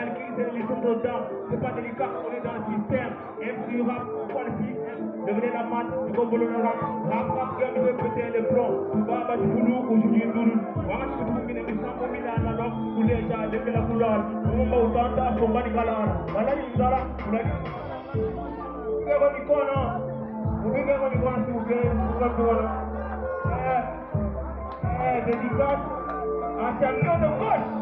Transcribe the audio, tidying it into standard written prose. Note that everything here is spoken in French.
le crise et les choses dedans. C'est pas délicat, on est dans le système. MC rap, qualifie, devenez la mat, du combo le rap. Rap, je vais péter les plombs. Tu vas battre Foulou, aujourd'hui Doulou. Voilà, je suis venu, mais sans combiner un anneau, tous les gens, depuis la couleur. On va autant d'art, on va les galères. Voilà, il y a là, vous l'avez dit. Vous avez dit quoi, non? Vous avez dit quoi, s'il vous plaît? Vous avez dit quoi, non? Dédicace, un champion de gauche.